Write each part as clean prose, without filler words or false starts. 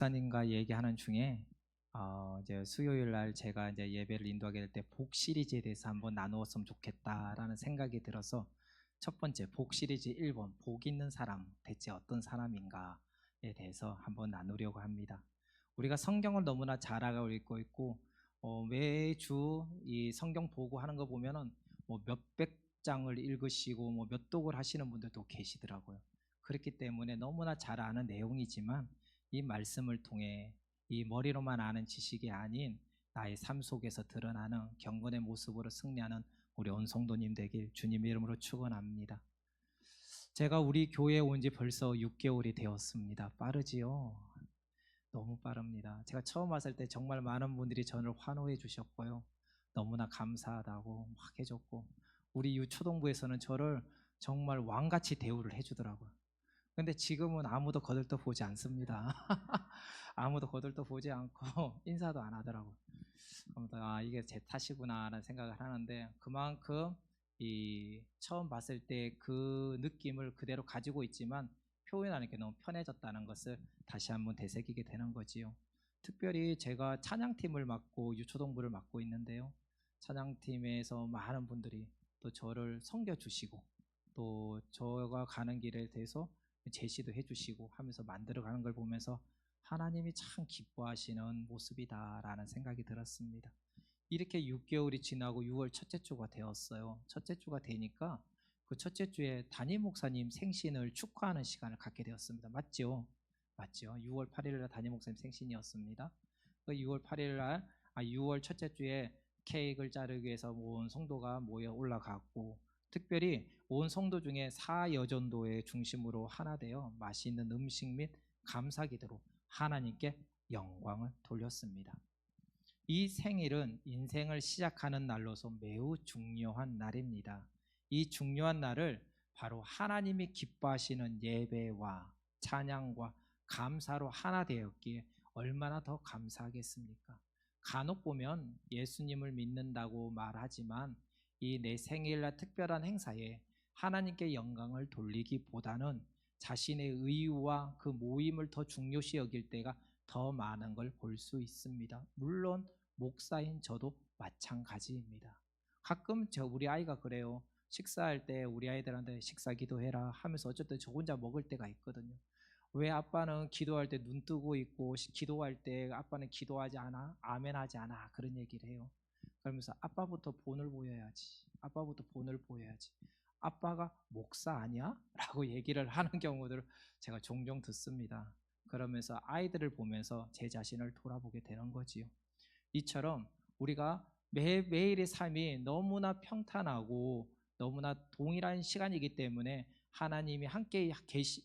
목사님과 얘기하는 중에 이제 수요일 날 제가 이제 예배를 인도하게 될 때 복 시리즈에 대해서 한번 나누었으면 좋겠다라는 생각이 들어서 첫 번째 복 시리즈 1번 복 있는 사람 대체 어떤 사람인가에 대해서 한번 나누려고 합니다. 우리가 성경을 너무나 잘 알고 읽고 있고 매주 이 성경 보고 하는 거 보면은 뭐 몇백 장을 읽으시고 뭐 몇 독을 하시는 분들도 계시더라고요. 그렇기 때문에 너무나 잘 아는 내용이지만 이 말씀을 통해 이 머리로만 아는 지식이 아닌 나의 삶 속에서 드러나는 경건의 모습으로 승리하는 우리 온 성도님 되길 주님의 이름으로 축원합니다. 제가 우리 교회에 온 지 벌써 6개월이 되었습니다. 빠르지요? 너무 빠릅니다. 제가 처음 왔을 때 정말 많은 분들이 저를 환호해 주셨고요. 너무나 감사하다고 막 해줬고 우리 유초동부에서는 저를 정말 왕같이 대우를 해주더라고요. 근데 지금은 아무도 거들떠보지 않습니다. 아무도 거들떠보지 않고 인사도 안 하더라고요. 아무튼 이게 제 탓이구나라는 생각을 하는데 그만큼 이 처음 봤을 때 그 느낌을 그대로 가지고 있지만 표현하는 게 너무 편해졌다는 것을 다시 한번 되새기게 되는 거지요. 특별히 제가 찬양팀을 맡고 유초동부를 맡고 있는데요. 찬양팀에서 많은 분들이 또 저를 섬겨주시고 또 저가 가는 길에 대해서 제시도 해주시고 하면서 만들어가는 걸 보면서 하나님이 참 기뻐하시는 모습이다라는 생각이 들었습니다. 이렇게 6개월이 지나고 6월 첫째 주가 되었어요. 첫째 주가 되니까 그 첫째 주에 담임 목사님 생신을 축하하는 시간을 갖게 되었습니다. 맞죠? 맞죠? 6월 8일 날 담임 목사님 생신이었습니다. 그 6월 8일 날 6월 첫째 주에 케이크를 자르기 위해서 온 성도가 모여 올라갔고 특별히 온 성도 중에 사여전도의 중심으로 하나 되어 맛있는 음식 및 감사기도로 하나님께 영광을 돌렸습니다. 이 생일은 인생을 시작하는 날로서 매우 중요한 날입니다. 이 중요한 날을 바로 하나님이 기뻐하시는 예배와 찬양과 감사로 하나 되었기에 얼마나 더 감사하겠습니까? 간혹 보면 예수님을 믿는다고 말하지만 이 내 생일날 특별한 행사에 하나님께 영광을 돌리기보다는 자신의 의와 그 모임을 더 중요시 여길 때가 더 많은 걸 볼 수 있습니다. 물론 목사인 저도 마찬가지입니다. 가끔 우리 아이가 그래요. 식사할 때 우리 아이들한테 식사 기도해라 하면서 어쨌든 저 혼자 먹을 때가 있거든요. 왜 아빠는 기도할 때 눈 뜨고 있고 기도할 때 아빠는 기도하지 않아? 아멘하지 않아? 그런 얘기를 해요. 그러면서 아빠부터 본을 보여야지. 아빠부터 본을 보여야지. 아빠가 목사 아니야? 라고 얘기를 하는 경우들을 제가 종종 듣습니다. 그러면서 아이들을 보면서 제 자신을 돌아보게 되는 거지요. 이처럼 우리가 매일의 삶이 너무나 평탄하고 너무나 동일한 시간이기 때문에 하나님이 함께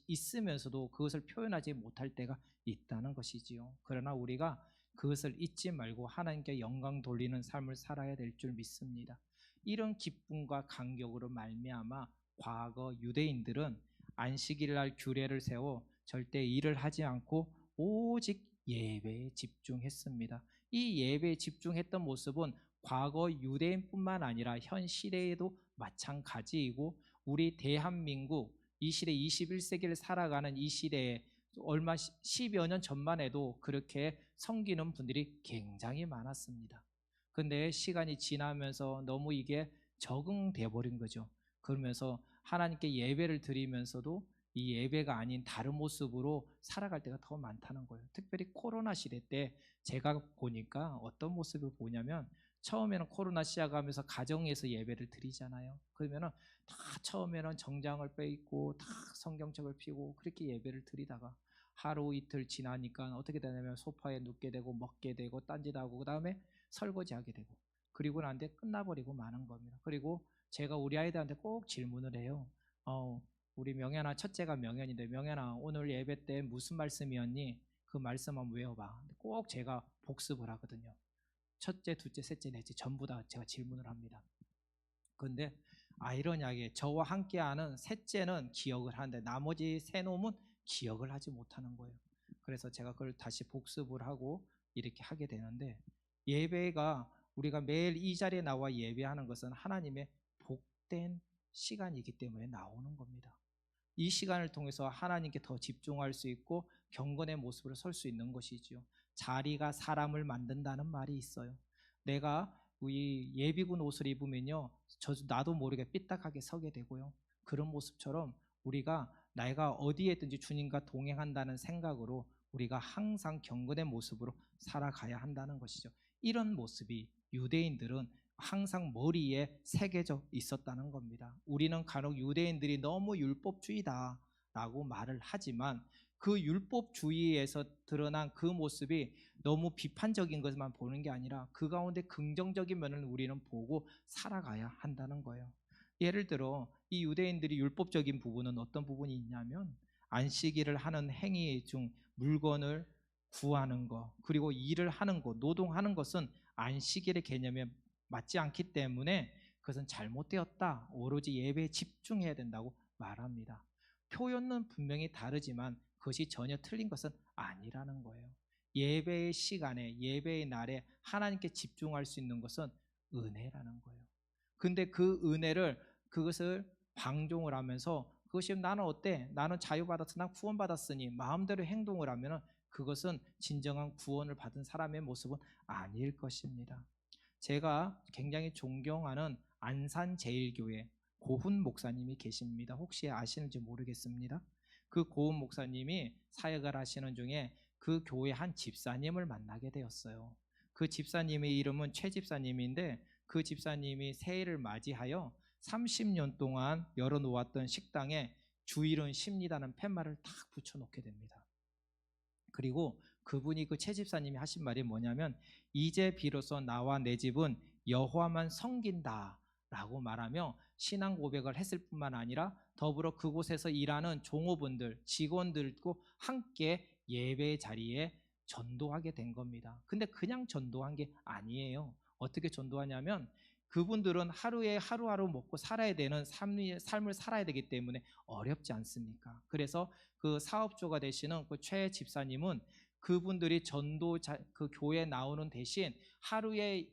있으면서도 그것을 표현하지 못할 때가 있다는 것이지요. 그러나 우리가 그것을 잊지 말고 하나님께 영광 돌리는 삶을 살아야 될 줄 믿습니다. 이런 기쁨과 감격으로 말미암아 과거 유대인들은 안식일날 규례를 세워 절대 일을 하지 않고 오직 예배에 집중했습니다. 이 예배에 집중했던 모습은 과거 유대인뿐만 아니라 현 시대에도 마찬가지이고 우리 대한민국 이 시대 21세기를 살아가는 이 시대에 얼마 10여 년 전만 해도 그렇게 섬기는 분들이 굉장히 많았습니다. 근데 시간이 지나면서 너무 이게 적응돼 버린 거죠. 그러면서 하나님께 예배를 드리면서도 이 예배가 아닌 다른 모습으로 살아갈 때가 더 많다는 거예요. 특별히 코로나 시대 때 제가 보니까 어떤 모습을 보냐면 처음에는 코로나 시작하면서 가정에서 예배를 드리잖아요. 그러면은 다 처음에는 정장을 빼입고 다 성경책을 펴고 그렇게 예배를 드리다가 하루 이틀 지나니까 어떻게 되냐면 소파에 눕게 되고 먹게 되고 딴짓하고 그 다음에 설거지하게 되고 그리고 난 뒤에 끝나버리고 마는 겁니다. 그리고 제가 우리 아이들한테 꼭 질문을 해요. 우리 명현아, 첫째가 명현인데 명현아 오늘 예배 때 무슨 말씀이었니? 그 말씀 한번 외워봐. 꼭 제가 복습을 하거든요. 첫째, 둘째, 셋째, 넷째 전부 다 제가 질문을 합니다. 그런데 아이러니하게 저와 함께하는 셋째는 기억을 하는데 나머지 세 놈은 기억을 하지 못하는 거예요. 그래서 제가 그걸 다시 복습을 하고 이렇게 하게 되는데 예배가 우리가 매일 이 자리에 나와 예배하는 것은 하나님의 복된 시간이기 때문에 나오는 겁니다. 이 시간을 통해서 하나님께 더 집중할 수 있고 경건의 모습으로 설 수 있는 것이지요. 자리가 사람을 만든다는 말이 있어요. 내가 이 예비군 옷을 입으면요, 나도 모르게 삐딱하게 서게 되고요. 그런 모습처럼 우리가 내가 어디에든지 주님과 동행한다는 생각으로 우리가 항상 경건의 모습으로 살아가야 한다는 것이죠. 이런 모습이 유대인들은 항상 머리에 새겨져 있었다는 겁니다. 우리는 간혹 유대인들이 너무 율법주의다라고 말을 하지만 그 율법주의에서 드러난 그 모습이 너무 비판적인 것만 보는 게 아니라 그 가운데 긍정적인 면을 우리는 보고 살아가야 한다는 거예요. 예를 들어 이 유대인들이 율법적인 부분은 어떤 부분이 있냐면 안식일을 하는 행위 중 물건을 구하는 것, 그리고 일을 하는 것, 노동하는 것은 안식일의 개념에 맞지 않기 때문에 그것은 잘못되었다. 오로지 예배에 집중해야 된다고 말합니다. 표현은 분명히 다르지만 그것이 전혀 틀린 것은 아니라는 거예요. 예배의 시간에, 예배의 날에 하나님께 집중할 수 있는 것은 은혜라는 거예요. 근데 그 은혜를, 그것을 방종을 하면서 그것이 나는 어때? 나는 자유받았어. 난 구원받았으니 마음대로 행동을 하면 그것은 진정한 구원을 받은 사람의 모습은 아닐 것입니다. 제가 굉장히 존경하는 안산제일교회 고훈 목사님이 계십니다. 혹시 아시는지 모르겠습니다. 그 고훈 목사님이 사역을 하시는 중에 그 교회 한 집사님을 만나게 되었어요. 그 집사님의 이름은 최 집사님인데 그 집사님이 새해를 맞이하여 30년 동안 열어놓았던 식당에 주일은 쉽니다는 팻말을 딱 붙여놓게 됩니다. 그리고 그분이 그 최 집사님이 하신 말이 뭐냐면 이제 비로소 나와 내 집은 여호와만 섬긴다 라고 말하며 신앙 고백을 했을 뿐만 아니라 더불어 그곳에서 일하는 종업원들, 직원들과 함께 예배 자리에 전도하게 된 겁니다. 근데 그냥 전도한 게 아니에요. 어떻게 전도하냐면 그분들은 하루에 하루하루 먹고 살아야 되는 삶을 살아야 되기 때문에 어렵지 않습니까? 그래서 그 사업주가 되시는 그 최 집사님은 그분들이 그 교회에 나오는 대신 하루의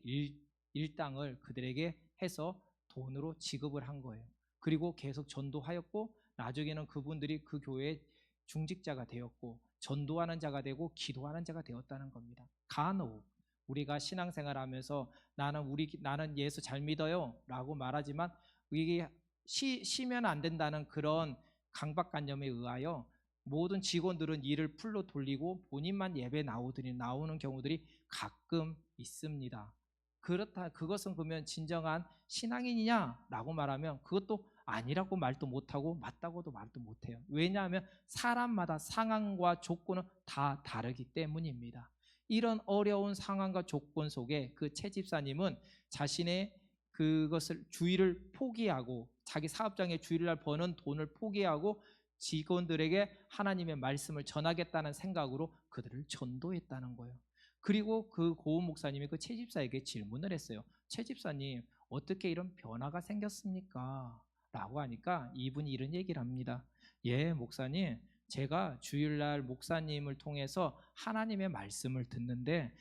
일당을 그들에게 해서 돈으로 지급을 한 거예요. 그리고 계속 전도하였고 나중에는 그분들이 그 교회의 중직자가 되었고 전도하는 자가 되고 기도하는 자가 되었다는 겁니다. 간혹 우리가 신앙생활하면서 나는 예수 잘 믿어요 라고 말하지만 이게 쉬면 안 된다는 그런 강박관념에 의하여 모든 직원들은 일을 풀로 돌리고 본인만 예배 나오는 경우들이 가끔 있습니다. 그것은 그러면 진정한 신앙인이냐라고 말하면 그것도 아니라고 말도 못하고 맞다고도 말도 못해요. 왜냐하면 사람마다 상황과 조건은 다 다르기 때문입니다. 이런 어려운 상황과 조건 속에 그 최 집사님은 자신의 그것을 주일을 포기하고 자기 사업장에 주일날 버는 돈을 포기하고 직원들에게 하나님의 말씀을 전하겠다는 생각으로 그들을 전도했다는 거예요. 그리고 그 고은 목사님이 그 최 집사에게 질문을 했어요. 최 집사님, 어떻게 이런 변화가 생겼습니까? 라고 하니까 이분이 이런 얘기를 합니다. 예, 목사님, 제가 주일날 목사님을 통해서 하나님의 말씀을 듣는데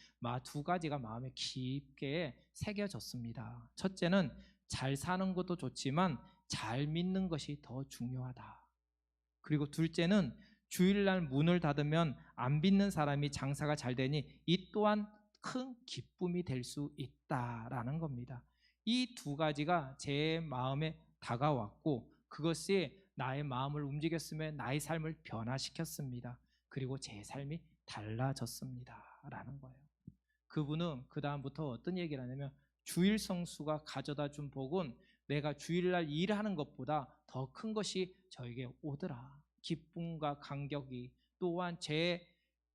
두 가지가 마음에 깊게 새겨졌습니다. 첫째는 잘 사는 것도 좋지만 잘 믿는 것이 더 중요하다. 그리고 둘째는 주일날 문을 닫으면 안 믿는 사람이 장사가 잘 되니 이 또한 큰 기쁨이 될 수 있다라는 겁니다. 이 두 가지가 제 마음에 다가왔고 그것이 나의 마음을 움직였으며 나의 삶을 변화시켰습니다. 그리고 제 삶이 달라졌습니다 라는 거예요. 그분은 그 다음부터 어떤 얘기를 하냐면 주일 성수가 가져다 준 복은 내가 주일날 일하는 것보다 더 큰 것이 저에게 오더라. 기쁨과 감격이 또한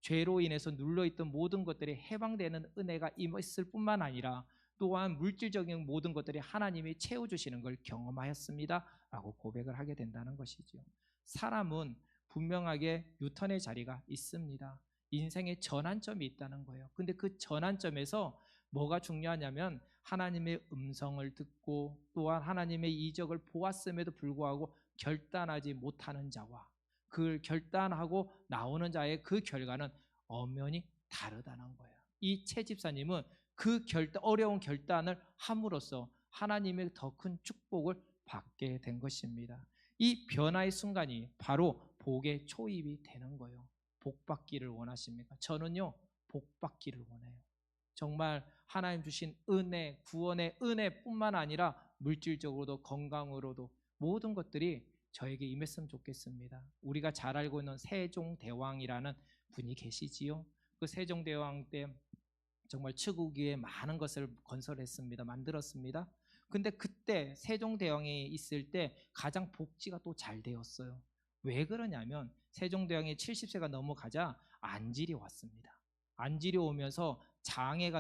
죄로 인해서 눌러있던 모든 것들이 해방되는 은혜가 임했을 뿐만 아니라 또한 물질적인 모든 것들이 하나님이 채워주시는 걸 경험하였습니다 라고 고백을 하게 된다는 것이죠. 사람은 분명하게 유턴의 자리가 있습니다. 인생의 전환점이 있다는 거예요. 근데 그 전환점에서 뭐가 중요하냐면 하나님의 음성을 듣고 또한 하나님의 이적을 보았음에도 불구하고 결단하지 못하는 자와 그걸 결단하고 나오는 자의 그 결과는 엄연히 다르다는 거예요. 이 최 집사님은 그 어려운 결단을 함으로써 하나님의 더 큰 축복을 받게 된 것입니다. 이 변화의 순간이 바로 복의 초입이 되는 거예요. 복 받기를 원하십니까? 저는요, 복 받기를 원해요. 정말 하나님 주신 은혜, 구원의 은혜뿐만 아니라 물질적으로도 건강으로도 모든 것들이 저에게 임했으면 좋겠습니다. 우리가 잘 알고 있는 세종대왕이라는 분이 계시지요. 그 세종대왕 때 정말 치국 위에 많은 것을 건설했습니다. 만들었습니다. 근데 그때 세종대왕이 있을 때 가장 복지가 또 잘 되었어요. 왜 그러냐면 세종대왕이 70세가 넘어가자 안질이 왔습니다. 안질이 오면서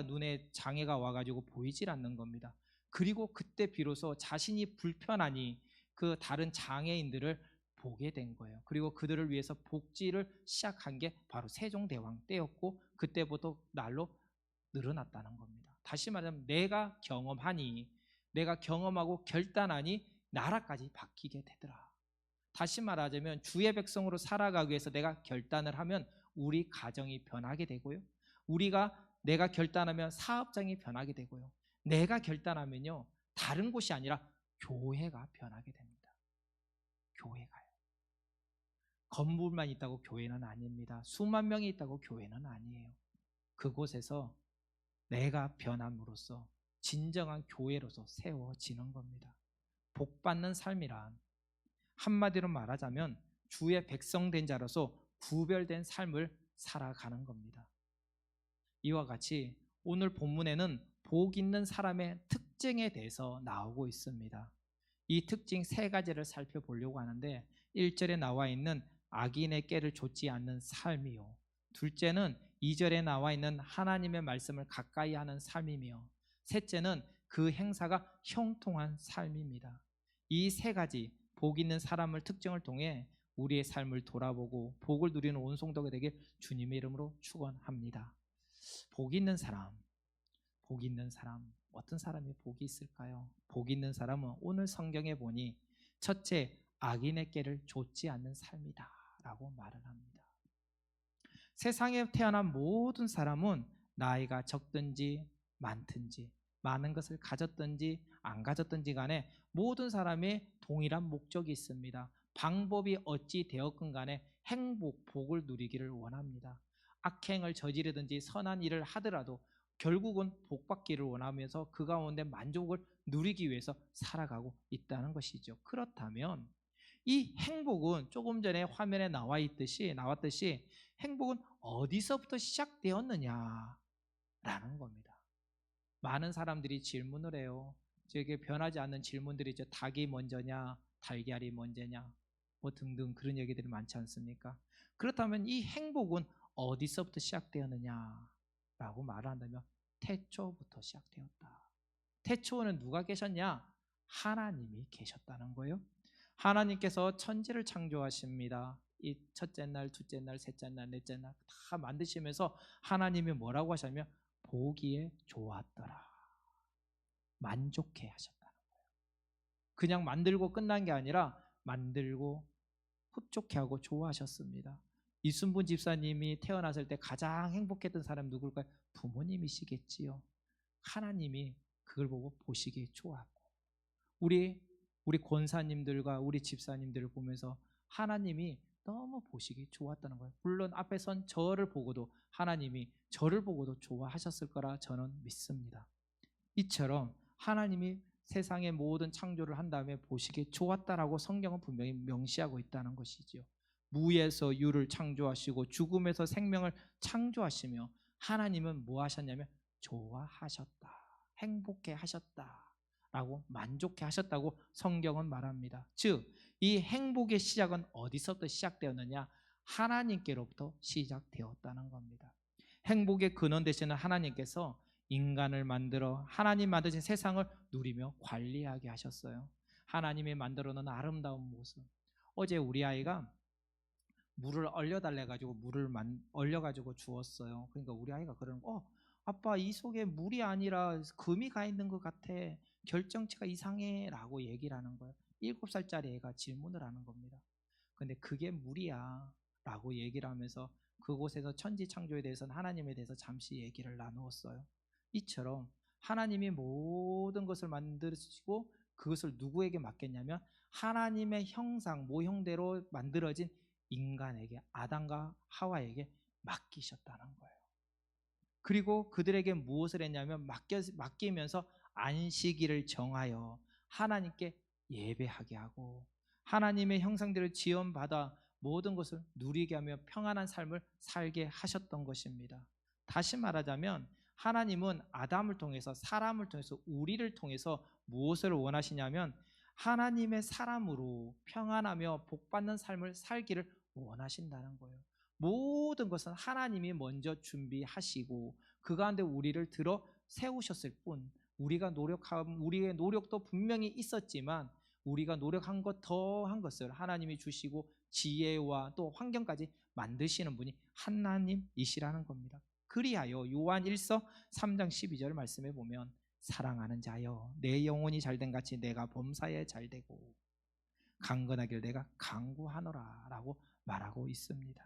눈에 장애가 와가지고 보이질 않는 겁니다. 그리고 그때 비로소 자신이 불편하니 그 다른 장애인들을 보게 된 거예요. 그리고 그들을 위해서 복지를 시작한 게 바로 세종대왕 때였고 그때부터 날로 늘어났다는 겁니다. 다시 말하면 내가 경험하고 결단하니 나라까지 바뀌게 되더라. 다시 말하자면 주의 백성으로 살아가기 위해서 내가 결단을 하면 우리 가정이 변하게 되고요. 내가 결단하면 사업장이 변하게 되고요. 내가 결단하면요, 다른 곳이 아니라 교회가 변하게 됩니다. 교회가요. 건물만 있다고 교회는 아닙니다. 수만 명이 있다고 교회는 아니에요. 그곳에서 내가 변함으로써 진정한 교회로서 세워지는 겁니다. 복받는 삶이란 한마디로 말하자면 주의 백성된 자로서 구별된 삶을 살아가는 겁니다. 이와 같이 오늘 본문에는 복 있는 사람의 특징에 대해서 나오고 있습니다. 이 특징 세 가지를 살펴보려고 하는데 1절에 나와 있는 악인의 꾀를 좇지 않는 삶이요, 둘째는 2절에 나와 있는 하나님의 말씀을 가까이 하는 삶이며 셋째는 그 행사가 형통한 삶입니다. 이 세 가지 복 있는 사람을 특징을 통해 우리의 삶을 돌아보고 복을 누리는 온 성도가 되길 주님의 이름으로 축원합니다. 복 있는 사람, 어떤 사람이 복이 있을까요? 복 있는 사람은 오늘 성경에 보니 첫째, 악인의 꾀를 좇지 않는 삶이다 라고 말을 합니다. 세상에 태어난 모든 사람은 나이가 적든지 많든지, 많은 것을 가졌든지 안 가졌든지 간에 모든 사람의 동일한 목적이 있습니다. 방법이 어찌 되었건 간에 복을 누리기를 원합니다. 악행을 저지르든지 선한 일을 하더라도 결국은 복받기를 원하면서 그 가운데 만족을 누리기 위해서 살아가고 있다는 것이죠. 그렇다면 이 행복은 조금 전에 화면에 나왔듯이 행복은 어디서부터 시작되었느냐라는 겁니다. 많은 사람들이 질문을 해요. 저에게 변하지 않는 질문들이 있죠. 닭이 먼저냐, 달걀이 먼저냐, 뭐 등등 그런 얘기들이 많지 않습니까? 그렇다면 이 행복은 어디서부터 시작되었느냐라고 말을 한다면 태초부터 시작되었다. 태초에는 누가 계셨냐? 하나님이 계셨다는 거예요. 하나님께서 천지를 창조하십니다. 이 첫째 날, 둘째 날, 셋째 날, 넷째 날 다 만드시면서 하나님이 뭐라고 하셨냐면 보기에 좋았더라. 만족해 하셨다는 거예요. 그냥 만들고 끝난 게 아니라 만들고 흡족해 하고 좋아하셨습니다. 이순분 집사님이 태어났을 때 가장 행복했던 사람이 누굴까요? 부모님이시겠지요. 하나님이 그걸 보고 보시기에 좋았고 우리 권사님들과 우리 집사님들을 보면서 하나님이 너무 보시기 좋았다는 거예요. 물론 앞에 선 저를 보고도 하나님이 저를 보고도 좋아하셨을 거라 저는 믿습니다. 이처럼 하나님이 세상의 모든 창조를 한 다음에 보시기에 좋았다라고 성경은 분명히 명시하고 있다는 것이지요. 무에서 유를 창조하시고 죽음에서 생명을 창조하시며 하나님은 뭐 하셨냐면 좋아하셨다, 행복해 하셨다 라고 만족해 하셨다고 성경은 말합니다. 즉 이 행복의 시작은 어디서부터 시작되었느냐? 하나님께로부터 시작되었다는 겁니다. 행복의 근원 되시는 하나님께서 인간을 만들어 하나님 만드신 세상을 누리며 관리하게 하셨어요. 하나님이 만들어 놓은 아름다운 모습. 어제 우리 아이가 물을 얼려달래 가지고 물을 얼려 가지고 주었어요. 그러니까 우리 아이가 그러는 거, 아빠 이 속에 물이 아니라 금이 가 있는 것 같아. 결정체가 이상해 라고 얘기를 하는 거예요. 7살짜리 애가 질문을 하는 겁니다. 근데 그게 물이야 라고 얘기를 하면서 그곳에서 천지 창조에 대해서는 하나님에 대해서 잠시 얘기를 나누었어요. 이처럼 하나님이 모든 것을 만드시고 그것을 누구에게 맡겼냐면 하나님의 형상, 모형대로 만들어진 인간에게, 아담과 하와에게 맡기셨다는 거예요. 그리고 그들에게 무엇을 했냐면 맡기면서 안식일을 정하여 하나님께 예배하게 하고 하나님의 형상대로 지원받아 모든 것을 누리게 하며 평안한 삶을 살게 하셨던 것입니다. 다시 말하자면 하나님은 아담을 통해서, 사람을 통해서, 우리를 통해서 무엇을 원하시냐면 하나님의 사람으로 평안하며 복받는 삶을 살기를 원하신다는 거예요. 모든 것은 하나님이 먼저 준비하시고 그 가운데 우리를 들어 세우셨을 뿐, 우리의 노력도 분명히 있었지만 우리가 노력한 것 더한 것을 하나님이 주시고 지혜와 또 환경까지 만드시는 분이 하나님이시라는 겁니다. 그리하여 요한 1서 3장 12절 말씀에 보면 사랑하는 자여 내 영혼이 잘된 같이 내가 범사에 잘되고 강건하길 내가 강구하노라 라고 말하고 있습니다.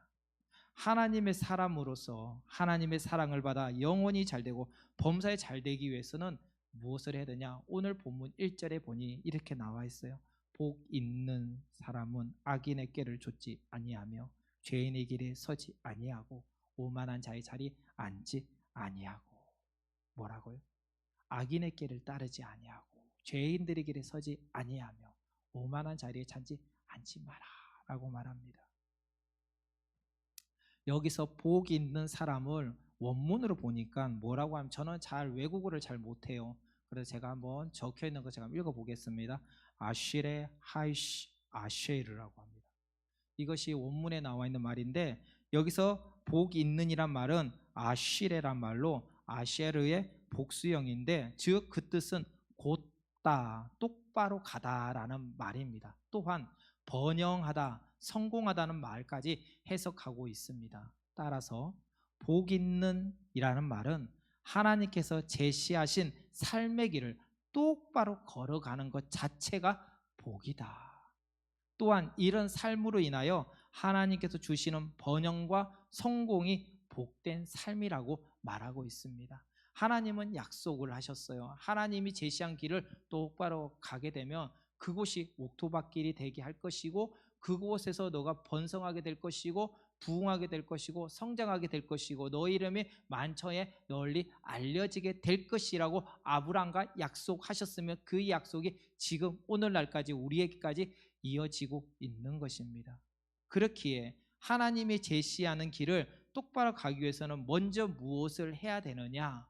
하나님의 사람으로서 하나님의 사랑을 받아 영혼이 잘되고 범사에 잘되기 위해서는 무엇을 해야 되냐? 오늘 본문 1절에 보니 이렇게 나와 있어요. 복 있는 사람은 악인의 꾀를 좇지 아니하며 죄인의 길에 서지 아니하고 오만한 자의 자리에 앉지 아니하고. 뭐라고요? 악인의 꾀를 따르지 아니하고 죄인들의 길에 서지 아니하며 오만한 자리에 앉지 마라 라고 말합니다. 여기서 복 있는 사람을 원문으로 보니까 뭐라고 하면, 저는 잘 외국어를 잘 못해요. 그래서 제가 한번 적혀 있는 거 제가 읽어보겠습니다. 아쉐레 하이시 아쉐르라고 합니다. 이것이 원문에 나와 있는 말인데 여기서 복 있는이란 말은 아쉬레란 말로 아쉐르의 복수형인데 즉 그 뜻은 곧다, 똑바로 가다라는 말입니다. 또한 번영하다, 성공하다는 말까지 해석하고 있습니다. 따라서 복 있는 이라는 말은 하나님께서 제시하신 삶의 길을 똑바로 걸어가는 것 자체가 복이다. 또한 이런 삶으로 인하여 하나님께서 주시는 번영과 성공이 복된 삶이라고 말하고 있습니다. 하나님은 약속을 하셨어요. 하나님이 제시한 길을 똑바로 가게 되면 그곳이 옥토밭길이 되게 할 것이고 그곳에서 너가 번성하게 될 것이고 부흥하게 될 것이고 성장하게 될 것이고 너의 이름이 만천에 널리 알려지게 될 것이라고 아브라함과 약속하셨으면 그 약속이 지금 오늘날까지 우리에게까지 이어지고 있는 것입니다. 그렇기에 하나님이 제시하는 길을 똑바로 가기 위해서는 먼저 무엇을 해야 되느냐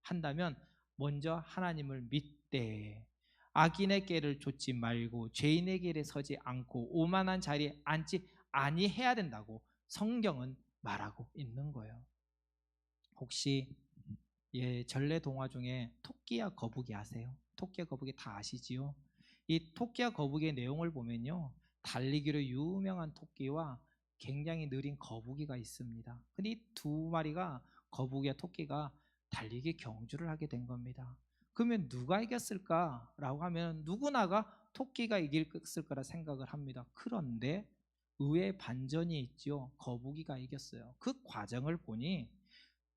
한다면 먼저 하나님을 믿되 악인의 꾀를 좇지 말고 죄인의 길에 서지 않고 오만한 자리에 앉지 아니해야 된다고 성경은 말하고 있는 거예요. 혹시 전래 동화 중에 토끼와 거북이 아세요? 토끼와 거북이 다 아시지요? 이 토끼와 거북이의 내용을 보면요, 달리기로 유명한 토끼와 굉장히 느린 거북이가 있습니다. 근데 이 두 마리가, 거북이와 토끼가 달리기 경주를 하게 된 겁니다. 그러면 누가 이겼을까라고 하면 누구나가 토끼가 이겼을 거라 생각을 합니다. 그런데 의외의 반전이 있죠. 거북이가 이겼어요. 그 과정을 보니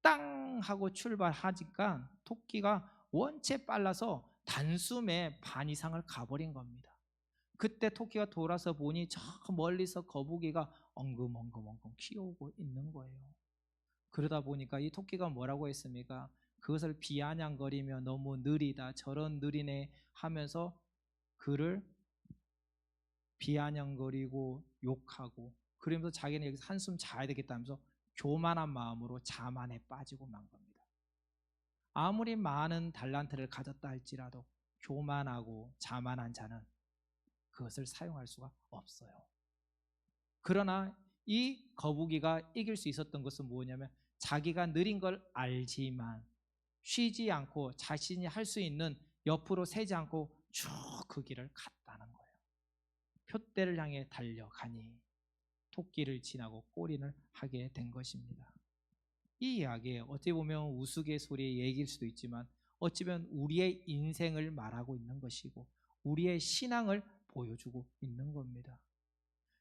땅 하고 출발하니까 토끼가 원체 빨라서 단숨에 반 이상을 가버린 겁니다. 그때 토끼가 돌아서 보니 저 멀리서 거북이가 엉금엉금 키우고 있는 거예요. 그러다 보니까 이 토끼가 뭐라고 했습니까? 그것을 비아냥거리며 너무 느리다, 저런 느리네 하면서 그를 비아냥거리고 욕하고, 그러면서 자기는 여기서 한숨 자야 되겠다면서 교만한 마음으로 자만에 빠지고 만 겁니다. 아무리 많은 달란트를 가졌다 할지라도 교만하고 자만한 자는 그것을 사용할 수가 없어요. 그러나 이 거북이가 이길 수 있었던 것은 뭐냐면 자기가 느린 걸 알지만 쉬지 않고 자신이 할 수 있는 옆으로 세지 않고 쭉 그 길을 갔다는 거예요. 표대를 향해 달려가니 토끼를 지나고 골인을 하게 된 것입니다. 이 이야기 어찌 보면 우스갯소리의 얘기일 수도 있지만 어찌 보면 우리의 인생을 말하고 있는 것이고 우리의 신앙을 보여주고 있는 겁니다.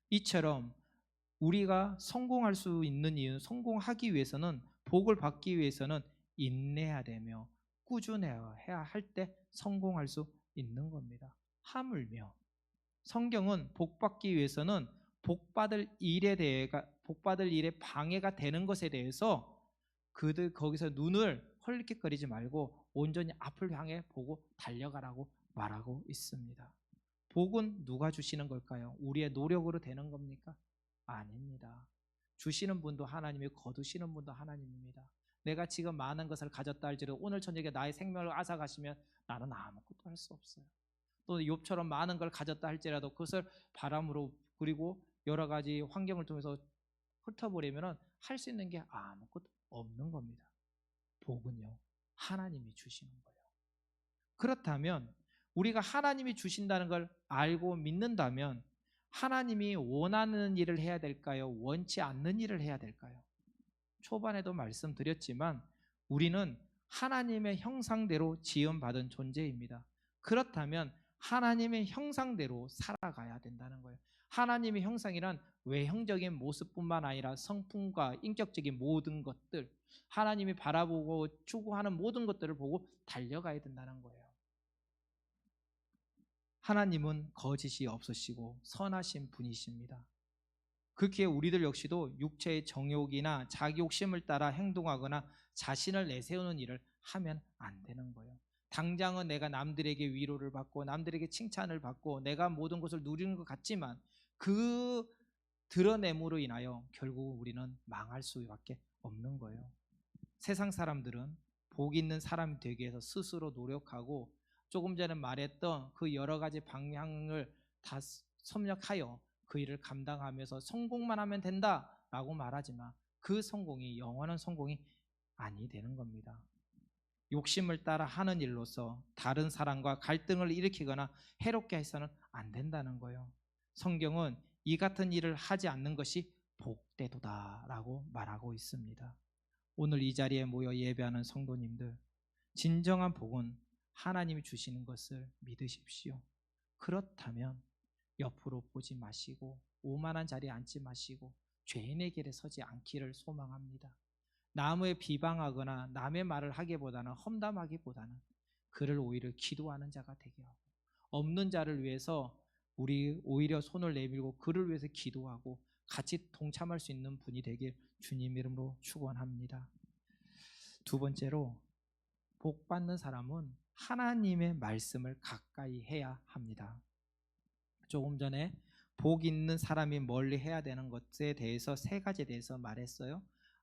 이처럼 우리가 성공할 수 있는 이유는, 성공하기 위해서는, 복을 받기 위해서는 인내해야 되며 꾸준해야 할 때 성공할 수 있는 겁니다. 하물며 성경은 복 받기 위해서는 복받을 일에 방해가 되는 것에 대해서 그들 거기서 눈을 헐리킥거리지 말고 온전히 앞을 향해 보고 달려가라고 말하고 있습니다. 복은 누가 주시는 걸까요? 우리의 노력으로 되는 겁니까? 아닙니다. 주시는 분도 하나님이 거두시는 분도 하나님입니다. 내가 지금 많은 것을 가졌다 할지라도 오늘 저녁에 나의 생명을 앗아가시면 나는 아무것도 할 수 없어요. 또 욥처럼 많은 걸 가졌다 할지라도 그것을 바람으로 그리고 여러 가지 환경을 통해서 흩어버리면 할 수 있는 게 아무것도 없는 겁니다. 복은요, 하나님이 주시는 거예요. 그렇다면 우리가 하나님이 주신다는 걸 알고 믿는다면 하나님이 원하는 일을 해야 될까요? 원치 않는 일을 해야 될까요? 초반에도 말씀드렸지만 우리는 하나님의 형상대로 지음받은 존재입니다. 그렇다면 하나님의 형상대로 살아가야 된다는 거예요. 하나님의 형상이란 외형적인 모습뿐만 아니라 성품과 인격적인 모든 것들, 하나님이 바라보고 추구하는 모든 것들을 보고 달려가야 된다는 거예요. 하나님은 거짓이 없으시고 선하신 분이십니다. 그렇게 우리들 역시도 육체의 정욕이나 자기 욕심을 따라 행동하거나 자신을 내세우는 일을 하면 안 되는 거예요. 당장은 내가 남들에게 위로를 받고 남들에게 칭찬을 받고 내가 모든 것을 누리는 것 같지만 그 드러냄으로 인하여 결국 우리는 망할 수밖에 없는 거예요. 세상 사람들은 복 있는 사람이 되기 위해서 스스로 노력하고 조금 전에 말했던 그 여러 가지 방향을 다 섭렵하여 그 일을 감당하면서 성공만 하면 된다라고 말하지만 그 성공이 영원한 성공이 아니 되는 겁니다. 욕심을 따라 하는 일로서 다른 사람과 갈등을 일으키거나 해롭게 해서는 안 된다는 거예요. 성경은 이 같은 일을 하지 않는 것이 복되도다라고 말하고 있습니다. 오늘 이 자리에 모여 예배하는 성도님들, 진정한 복은 하나님이 주시는 것을 믿으십시오. 그렇다면 옆으로 보지 마시고 오만한 자리에 앉지 마시고 죄인의 길에 서지 않기를 소망합니다. 남의 비방하거나 남의 말을 하기보다는 험담하기보다는 그를 오히려 기도하는 자가 되게 하고 없는 자를 위해서 우리 오히려 손을 내밀고 그를 위해서 기도하고 같이 동참할 수 있는 분이 되길 주님 이름으로 축원합니다. 두 번째로 복 받는 사람은 하나님의 말씀을 가까이 해야 합니다. 조금 전에 복 있는 사람이 멀리 해야 되는 것에 대해서 세 가지에 대해서 말했어요.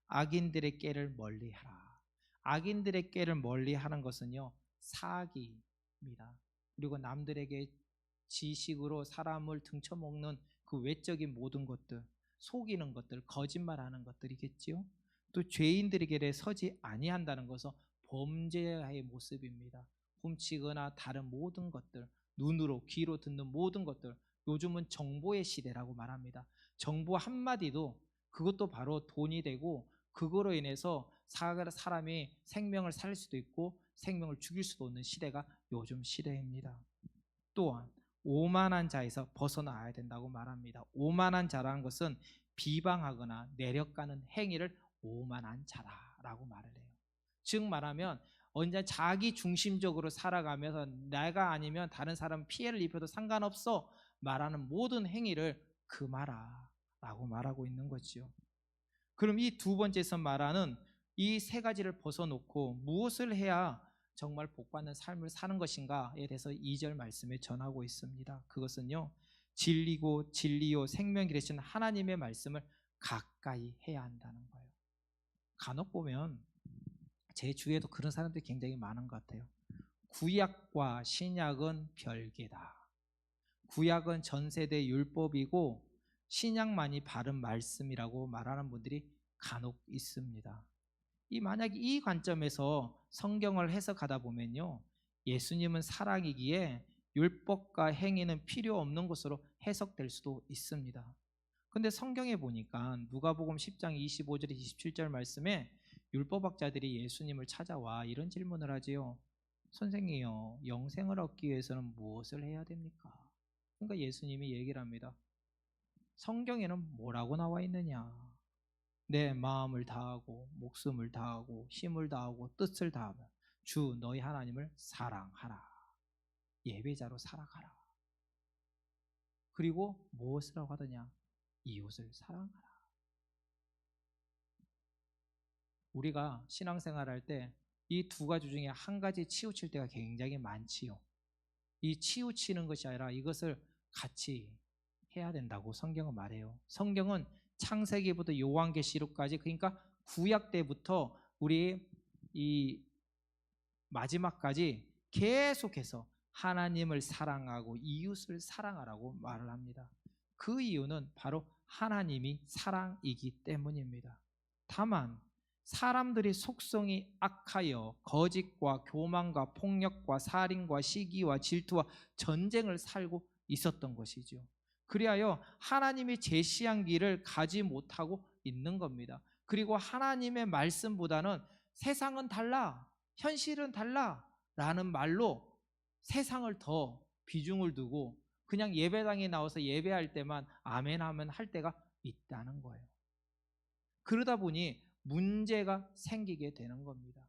악인들의 꾀를 멀리하라. 악인들의 꾀를 멀리하는 것은요, 사기입니다. 그리고 남들에게 지식으로 사람을 등쳐먹는 그 외적인 모든 것들, 속이는 것들, 거짓말하는 것들이겠지요. 또 죄인들에게 서지 아니한다는 것은 범죄의 모습입니다. 훔치거나 다른 모든 것들, 눈으로 귀로 듣는 모든 것들, 요즘은 정보의 시대라고 말합니다. 정보 한마디도 그것도 바로 돈이 되고 그거로 인해서 사람이 생명을 살릴 수도 있고 생명을 죽일 수도 있는 시대가 요즘 시대입니다. 또한 오만한 자에서 벗어나야 된다고 말합니다. 오만한 자라는 것은 비방하거나 내려가는 행위를 오만한 자라고 말을 해요. 즉 말하면 언제 자기 중심적으로 살아가면서 내가 아니면 다른 사람 피해를 입혀도 상관없어 말하는 모든 행위를 금하라 라고 말하고 있는 거죠. 그럼 이 두 번째에서 말하는 이 세 가지를 벗어놓고 무엇을 해야 정말 복받는 삶을 사는 것인가에 대해서 2절 말씀에 전하고 있습니다. 그것은요, 진리고 진리요 생명이 되신 하나님의 말씀을 가까이 해야 한다는 거예요. 간혹 보면 제 주위에도 그런 사람들이 굉장히 많은 것 같아요. 구약과 신약은 별개다. 구약은 전세대 율법이고 신약만이 바른 말씀이라고 말하는 분들이 간혹 있습니다. 만약에 이 관점에서 성경을 해석하다 보면요, 예수님은 사랑이기에 율법과 행위는 필요 없는 것으로 해석될 수도 있습니다. 근데 성경에 보니까 누가복음 10장 25절 27절 말씀에 율법학자들이 예수님을 찾아와 이런 질문을 하지요. 선생님이요, 영생을 얻기 위해서는 무엇을 해야 됩니까? 그러니까 예수님이 얘기를 합니다. 성경에는 뭐라고 나와 있느냐? 내 마음을 다하고 목숨을 다하고 힘을 다하고 뜻을 다하며 주 너희 하나님을 사랑하라. 예배자로 살아가라. 그리고 무엇을 하고 하더냐? 이웃을 사랑하라. 우리가 신앙생활할 때 이 두 가지 중에 한 가지 치우칠 때가 굉장히 많지요. 이 치우치는 것이 아니라 이것을 같이 해야 된다고 성경은 말해요. 성경은 창세기부터 요한계시록까지, 그러니까 구약 때부터 우리 이 마지막까지 계속해서 하나님을 사랑하고 이웃을 사랑하라고 말을 합니다. 그 이유는 바로 하나님이 사랑이기 때문입니다. 다만 사람들이 속성이 악하여 거짓과 교만과 폭력과 살인과 시기와 질투와 전쟁을 살고 있었던 것이죠. 그리하여 하나님이 제시한 길을 가지 못하고 있는 겁니다. 그리고 하나님의 말씀보다는 세상은 달라, 현실은 달라 라는 말로 세상을 더 비중을 두고 그냥 예배당에 나와서 예배할 때만 아멘 하면 할 때가 있다는 거예요. 그러다 보니 문제가 생기게 되는 겁니다.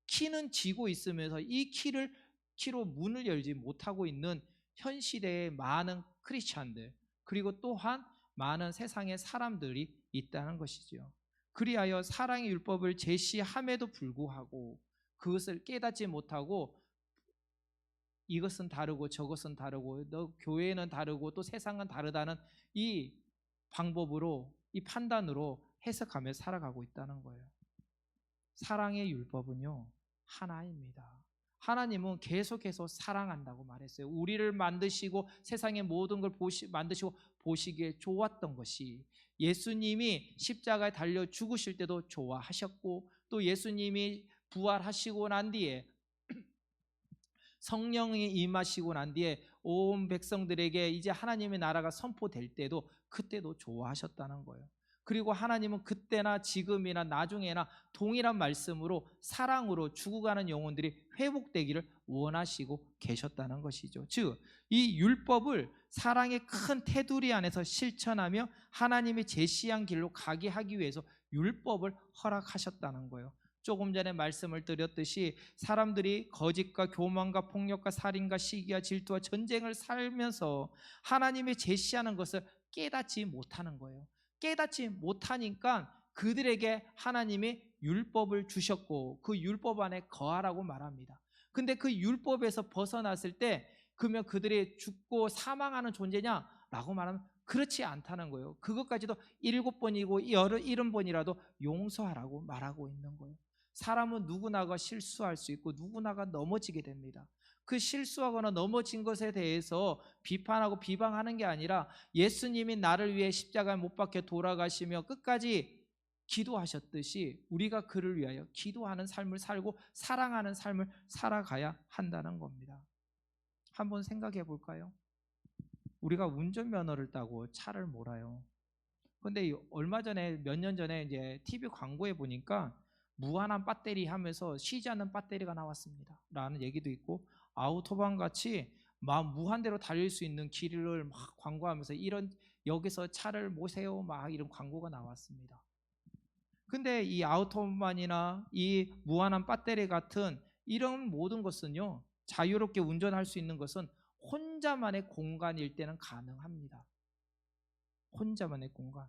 키는 쥐고 있으면서 이 키로 문을 열지 못하고 있는 현 시대의 많은 크리스찬들, 그리고 또한 많은 세상의 사람들이 있다는 것이죠. 그리하여 사랑의 율법을 제시함에도 불구하고 그것을 깨닫지 못하고 이것은 다르고 저것은 다르고 너 교회는 다르고 또 세상은 다르다는 이 방법으로, 이 판단으로 해석하며 살아가고 있다는 거예요. 사랑의 율법은요, 하나입니다. 하나님은 계속해서 사랑한다고 말했어요. 우리를 만드시고 세상의 모든 걸 만드시고 보시기에 좋았던 것이, 예수님이 십자가에 달려 죽으실 때도 좋아하셨고, 또 예수님이 부활하시고 난 뒤에 성령이 임하시고 난 뒤에 온 백성들에게 이제 하나님의 나라가 선포될 때도 그때도 좋아하셨다는 거예요. 그리고 하나님은 그때나 지금이나 나중에나 동일한 말씀으로 사랑으로 죽어가는 영혼들이 회복되기를 원하시고 계셨다는 것이죠. 즉, 이 율법을 사랑의 큰 테두리 안에서 실천하며 하나님이 제시한 길로 가게 하기 위해서 율법을 허락하셨다는 거예요. 조금 전에 말씀을 드렸듯이 사람들이 거짓과 교만과 폭력과 살인과 시기와 질투와 전쟁을 살면서 하나님이 제시하는 것을 깨닫지 못하는 거예요. 깨닫지 못하니까 그들에게 하나님이 율법을 주셨고 그 율법 안에 거하라고 말합니다. 근데 그 율법에서 벗어났을 때 그러면 그들이 죽고 사망하는 존재냐? 라고 말하면 그렇지 않다는 거예요. 그것까지도 7번이고 70번이라도 용서하라고 말하고 있는 거예요. 사람은 누구나가 실수할 수 있고 누구나가 넘어지게 됩니다. 그 실수하거나 넘어진 것에 대해서 비판하고 비방하는 게 아니라 예수님이 나를 위해 십자가에 못 박혀 돌아가시며 끝까지 기도하셨듯이 우리가 그를 위하여 기도하는 삶을 살고 사랑하는 삶을 살아가야 한다는 겁니다. 한번 생각해 볼까요? 우리가 운전면허를 따고 차를 몰아요. 근데 얼마 전에, 몇 년 전에 이제 TV 광고에 보니까 무한한 배터리 하면서 쉬지 않는 배터리가 나왔습니다 라는 얘기도 있고, 아우토반 같이 막 무한대로 달릴 수 있는 길을 막 광고하면서 이런 여기서 차를 모세요 막 이런 광고가 나왔습니다. 근데 이 아우토반이나 이 무한한 배터리 같은 이런 모든 것은요, 자유롭게 운전할 수 있는 것은 혼자만의 공간일 때는 가능합니다. 혼자만의 공간.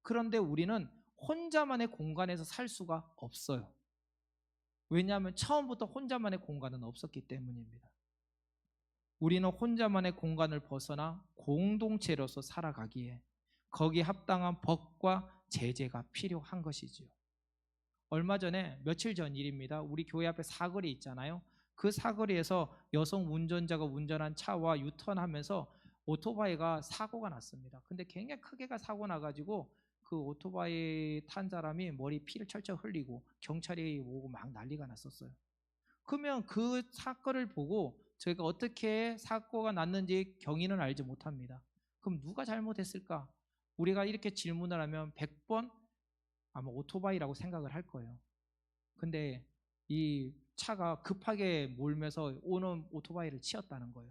그런데 우리는 혼자만의 공간에서 살 수가 없어요. 왜냐하면 처음부터 혼자만의 공간은 없었기 때문입니다. 우리는 혼자만의 공간을 벗어나 공동체로서 살아가기에 거기에 합당한 법과 제재가 필요한 것이지요. 얼마 전에, 며칠 전 일입니다. 우리 교회 앞에 사거리 있잖아요. 그 사거리에서 여성 운전자가 운전한 차와 유턴하면서 오토바이가 사고가 났습니다. 근데 굉장히 크게가 사고 나가지고 그 오토바이 탄 사람이 머리 피를 철철 흘리고 경찰이 오고 막 난리가 났었어요. 그러면 그 사건을 보고 저희가 어떻게 사고가 났는지 경위는 알지 못합니다. 그럼 누가 잘못했을까? 우리가 이렇게 질문을 하면 100번 아마 오토바이라고 생각을 할 거예요. 근데 이 차가 급하게 몰면서 오는 오토바이를 치었다는 거예요.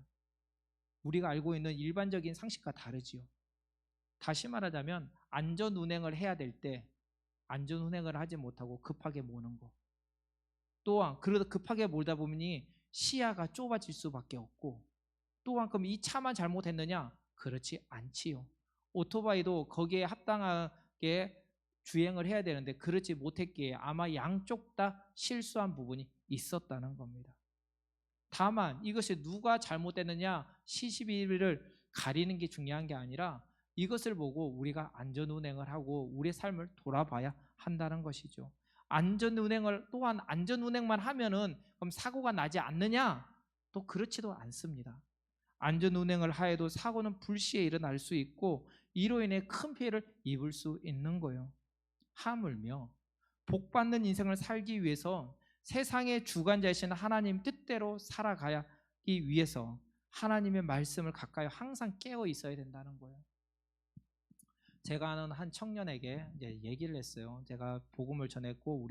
우리가 알고 있는 일반적인 상식과 다르지요. 다시 말하자면 안전운행을 해야 될 때 안전운행을 하지 못하고 급하게 모는 거, 또한 그러다 급하게 몰다 보니 시야가 좁아질 수밖에 없고, 또한 그럼 이 차만 잘못했느냐? 그렇지 않지요. 오토바이도 거기에 합당하게 주행을 해야 되는데 그렇지 못했기에 아마 양쪽 다 실수한 부분이 있었다는 겁니다. 다만 이것이 누가 잘못됐느냐 시시비비를 가리는 게 중요한 게 아니라 이것을 보고 우리가 안전운행을 하고 우리의 삶을 돌아봐야 한다는 것이죠. 또한 안전운행만 하면은 그럼 사고가 나지 않느냐? 또 그렇지도 않습니다. 안전운행을 하여도 사고는 불시에 일어날 수 있고 이로 인해 큰 피해를 입을 수 있는 거예요. 하물며 복받는 인생을 살기 위해서 세상의 주관자이신 하나님 뜻대로 살아가기 위해서 하나님의 말씀을 가까이 항상 깨어 있어야 된다는 거예요. 제가 아는 한 청년에게 이제 얘기를 했어요. 제가 복음을 전했고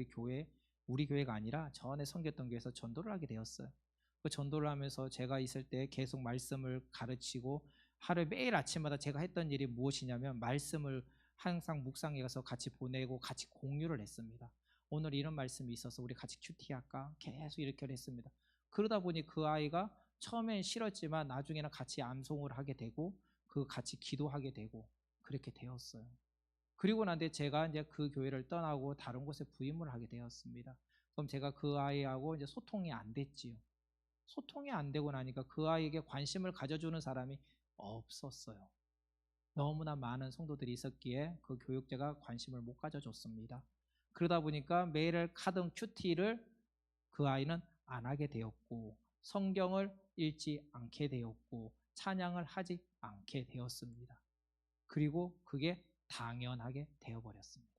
우리 교회가 아니라 전에 섬겼던 교회에서 전도를 하게 되었어요. 그 전도를 하면서 제가 있을 때 계속 말씀을 가르치고 하루에 매일 아침마다 제가 했던 일이 무엇이냐면 말씀을 항상 묵상에 가서 같이 보내고 같이 공유를 했습니다. 오늘 이런 말씀이 있어서 우리 같이 큐티할까? 계속 이렇게 했습니다. 그러다 보니 그 아이가 처음엔 싫었지만 나중에는 같이 암송을 하게 되고 같이 기도하게 되고 그렇게 되었어요. 그리고 난 뒤에 제가 이제 그 교회를 떠나고 다른 곳에 부임을 하게 되었습니다. 그럼 제가 그 아이하고 이제 소통이 안 됐지요. 소통이 안 되고 나니까 그 아이에게 관심을 가져주는 사람이 없었어요. 너무나 많은 성도들이 있었기에 그 교육자가 관심을 못 가져줬습니다. 그러다 보니까 매일 하던 큐티를 그 아이는 안 하게 되었고 성경을 읽지 않게 되었고 찬양을 하지 않게 되었습니다. 그리고 그게 당연하게 되어버렸습니다.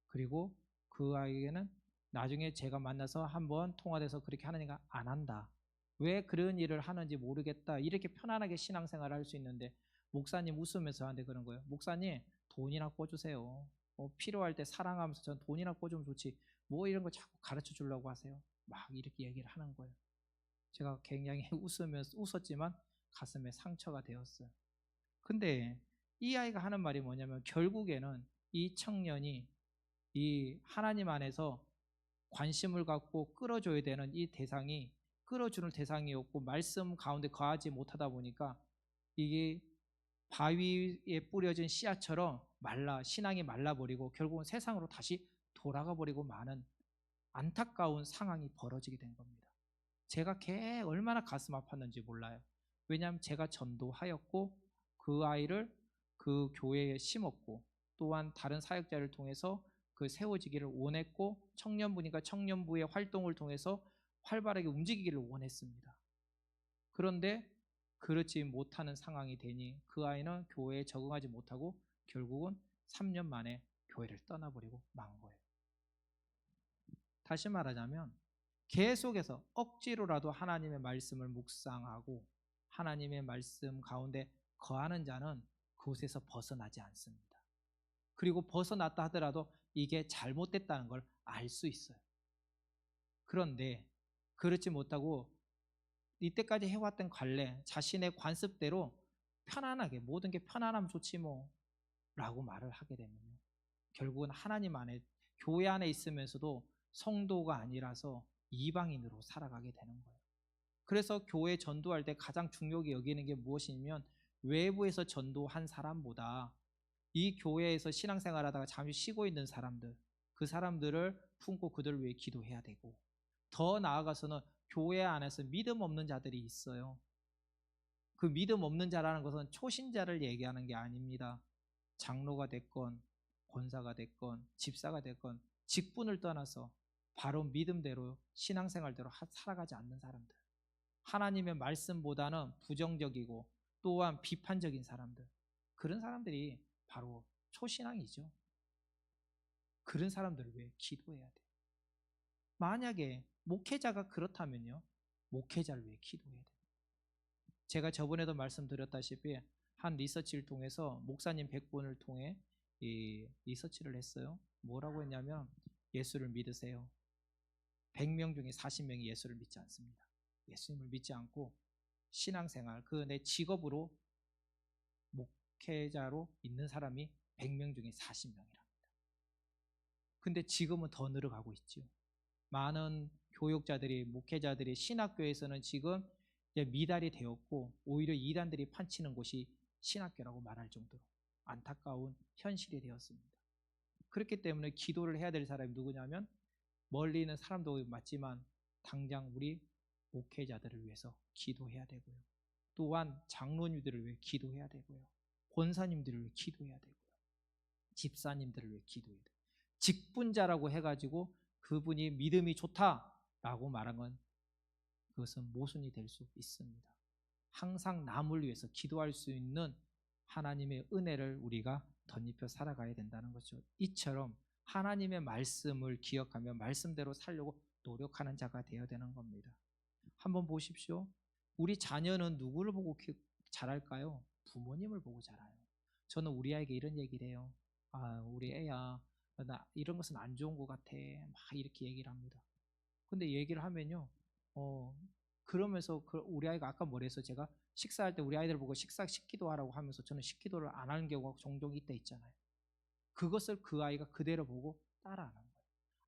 그리고 그 아이에게는 나중에 제가 만나서 한번 통화돼서 그렇게 하느니가 안 한다. 왜 그런 일을 하는지 모르겠다. 이렇게 편안하게 신앙생활을 할 수 있는데 목사님 웃으면서 하는데 그런 거예요. 목사님 돈이나 꿔주세요. 필요할 때 사랑하면서 전 돈이나 꿔주면 좋지. 뭐 이런 거 자꾸 가르쳐 주려고 하세요. 막 이렇게 얘기를 하는 거예요. 제가 굉장히 웃었지만 가슴에 상처가 되었어요. 근데 이 아이가 하는 말이 뭐냐면 결국에는 이 청년이 이 하나님 안에서 관심을 갖고 끌어줘야 되는 이 대상이 끌어주는 대상이었고 말씀 가운데 거하지 못하다 보니까 이게 바위에 뿌려진 씨앗처럼 신앙이 말라버리고 결국은 세상으로 다시 돌아가 버리고 마는 안타까운 상황이 벌어지게 된 겁니다. 제가 얼마나 가슴 아팠는지 몰라요. 왜냐하면 제가 전도하였고 그 아이를 그 교회에 심었고 또한 다른 사역자를 통해서 그 세워지기를 원했고 청년부니까 청년부의 활동을 통해서 활발하게 움직이기를 원했습니다. 그런데 그렇지 못하는 상황이 되니 그 아이는 교회에 적응하지 못하고 결국은 3년 만에 교회를 떠나버리고 만 거예요. 다시 말하자면 계속해서 억지로라도 하나님의 말씀을 묵상하고 하나님의 말씀 가운데 거하는 자는 그곳에서 벗어나지 않습니다. 그리고 벗어났다 하더라도 이게 잘못됐다는 걸 알 수 있어요. 그런데 그렇지 못하고 이때까지 해왔던 관례, 자신의 관습대로 편안하게 모든 게 편안하면 좋지 뭐 라고 말을 하게 되면요, 결국은 하나님 안에 교회 안에 있으면서도 성도가 아니라서 이방인으로 살아가게 되는 거예요. 그래서 교회 전도할 때 가장 중요하게 여기는 게 무엇이냐면 외부에서 전도한 사람보다 이 교회에서 신앙생활하다가 잠시 쉬고 있는 사람들, 그 사람들을 품고 그들을 위해 기도해야 되고, 더 나아가서는 교회 안에서 믿음 없는 자들이 있어요. 그 믿음 없는 자라는 것은 초신자를 얘기하는 게 아닙니다. 장로가 됐건 권사가 됐건 집사가 됐건 직분을 떠나서 바로 믿음대로 신앙생활대로 살아가지 않는 사람들, 하나님의 말씀보다는 부정적이고 또한 비판적인 사람들, 그런 사람들이 바로 초신앙이죠. 그런 사람들을 위해 기도해야 돼요. 만약에 목회자가 그렇다면요, 목회자를 위해 기도해야 돼요. 제가 저번에도 말씀드렸다시피 한 리서치를 통해서 목사님 100분을 통해 이 리서치를 했어요. 뭐라고 했냐면 예수를 믿으세요. 100명 중에 40명이 예수를 믿지 않습니다. 예수님을 믿지 않고 신앙생활, 내 직업으로 목회자로 있는 사람이 100명 중에 40명이랍니다. 근데 지금은 더 늘어가고 있죠. 많은 교육자들이, 목회자들이 신학교에서는 지금 미달이 되었고 오히려 이단들이 판치는 곳이 신학교라고 말할 정도로 안타까운 현실이 되었습니다. 그렇기 때문에 기도를 해야 될 사람이 누구냐면 멀리 있는 사람도 맞지만 당장 우리 목회자들을 위해서 기도해야 되고요. 또한 장로님들을 위해 기도해야 되고요. 권사님들을 위해 기도해야 되고요. 집사님들을 위해 기도해야 돼요. 직분자라고 해가지고 그분이 믿음이 좋다라고 말한 건 그것은 모순이 될 수 있습니다. 항상 남을 위해서 기도할 수 있는 하나님의 은혜를 우리가 덧입혀 살아가야 된다는 거죠. 이처럼 하나님의 말씀을 기억하며 말씀대로 살려고 노력하는 자가 되어야 되는 겁니다. 한번 보십시오. 우리 자녀는 누구를 보고 자랄까요? 부모님을 보고 자라요. 저는 우리 아이에게 이런 얘기를 해요. 우리 애야, 나 이런 것은 안 좋은 것 같아. 막 이렇게 얘기를 합니다. 근데 얘기를 하면요, 그러면서 우리 아이가 아까 뭐랬어? 제가 식사할 때 우리 아이들 보고 식사 식기도 하라고 하면서 저는 식기도를 안 하는 경우가 종종 있다 있잖아요. 그것을 그 아이가 그대로 보고 따라하는 거예요.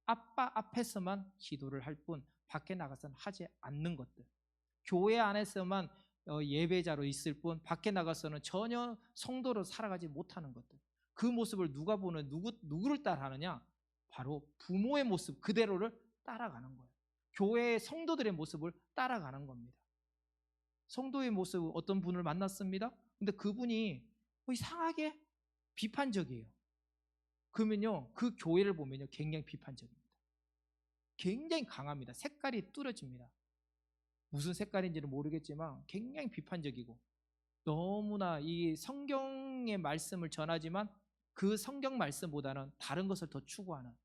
아빠 앞에서만 기도를 할 뿐 밖에 나가서는 하지 않는 것들. 교회 안에서만 예배자로 있을 뿐 밖에 나가서는 전혀 성도로 살아가지 못하는 것들. 그 모습을 누가 보는 누구를 따라하느냐? 바로 부모의 모습 그대로를 따라가는 거예요. 교회의 성도들의 모습을 따라가는 겁니다. 성도의 모습 어떤 분을 만났습니다. 근데 그분이 이상하게 비판적이에요. 그러면요, 그 교회를 보면요, 굉장히 비판적입니다. 굉장히 강합니다. 색깔이 뚜렷집니다. 무슨 색깔인지는 모르겠지만 굉장히 비판적이고 너무나 이 성경의 말씀을 전하지만 그 성경 말씀보다는 다른 것을 더 추구하는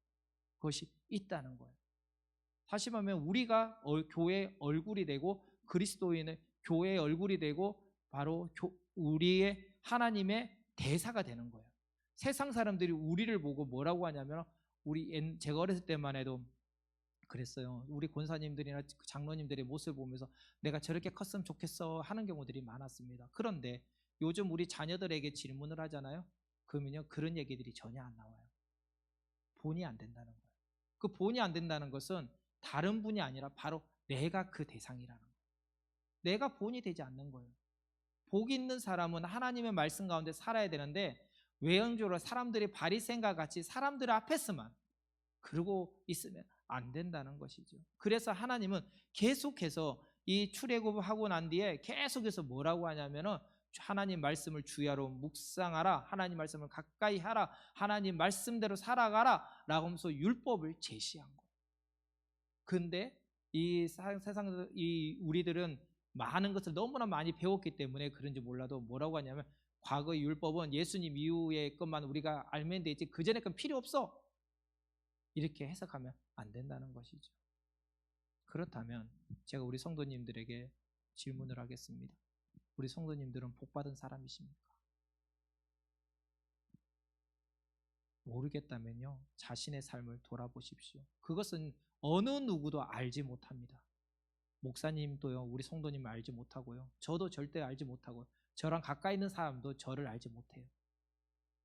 것이 있다는 거예요. 다시 말하면 우리가 교회의 얼굴이 되고 그리스도인의 교회의 얼굴이 되고 바로 우리의 하나님의 대사가 되는 거예요. 세상 사람들이 우리를 보고 뭐라고 하냐면 제가 어렸을 때만 해도 그랬어요. 우리 권사님들이나 장로님들의 모습을 보면서 내가 저렇게 컸으면 좋겠어 하는 경우들이 많았습니다. 그런데 요즘 우리 자녀들에게 질문을 하잖아요. 그러면요, 그런 얘기들이 전혀 안 나와요. 본이 안 된다는 거예요. 그 본이 안 된다는 것은 다른 분이 아니라 바로 내가 그 대상이라는 거예요. 내가 본이 되지 않는 거예요. 복 있는 사람은 하나님의 말씀 가운데 살아야 되는데 외형적으로 사람들이 바리새인과 같이 사람들 앞에서만 그러고 있으면 안 된다는 것이죠. 그래서 하나님은 계속해서 이 출애굽하고 난 뒤에 계속해서 뭐라고 하냐면은 하나님 말씀을 주야로 묵상하라, 하나님 말씀을 가까이 하라, 하나님 말씀대로 살아가라 라고 하면서 율법을 제시한 거예요. 근데 이 세상 우리들은 많은 것을 너무나 많이 배웠기 때문에 그런지 몰라도 뭐라고 하냐면 과거의 율법은 예수님 이후의 것만 우리가 알면 되지 그 전에 건 필요 없어, 이렇게 해석하면 안 된다는 것이죠. 그렇다면 제가 우리 성도님들에게 질문을 하겠습니다. 우리 성도님들은 복받은 사람이십니까? 모르겠다면요, 자신의 삶을 돌아보십시오. 그것은 어느 누구도 알지 못합니다. 목사님도요, 우리 성도님을 알지 못하고요, 저도 절대 알지 못하고 저랑 가까이 있는 사람도 저를 알지 못해요.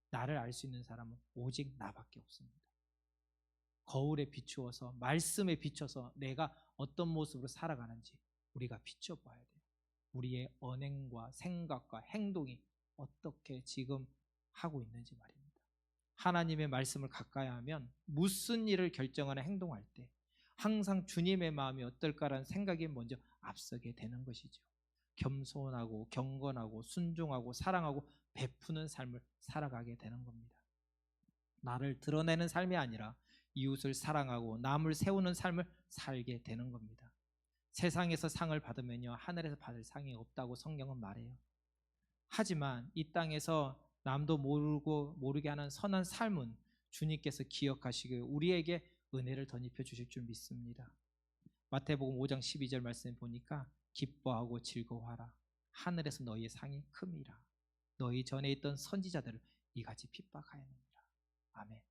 나를 알 수 있는 사람은 오직 나밖에 없습니다. 거울에 비추어서 말씀에 비춰서 내가 어떤 모습으로 살아가는지 우리가 비춰봐야 돼요. 우리의 언행과 생각과 행동이 어떻게 지금 하고 있는지 말입니다. 하나님의 말씀을 가까이 하면 무슨 일을 결정하는 행동할 때 항상 주님의 마음이 어떨까라는 생각이 먼저 앞서게 되는 것이죠. 겸손하고 경건하고 순종하고 사랑하고 베푸는 삶을 살아가게 되는 겁니다. 나를 드러내는 삶이 아니라 이웃을 사랑하고 남을 세우는 삶을 살게 되는 겁니다. 세상에서 상을 받으면요, 하늘에서 받을 상이 없다고 성경은 말해요. 하지만 이 땅에서 남도 모르게 하는 선한 삶은 주님께서 기억하시고 우리에게 은혜를 덧입혀 주실 줄 믿습니다. 마태복음 5장 12절 말씀 보니까 기뻐하고 즐거워하라, 하늘에서 너희의 상이 큼이라, 너희 전에 있던 선지자들을 이같이 핍박하였느니라. 아멘.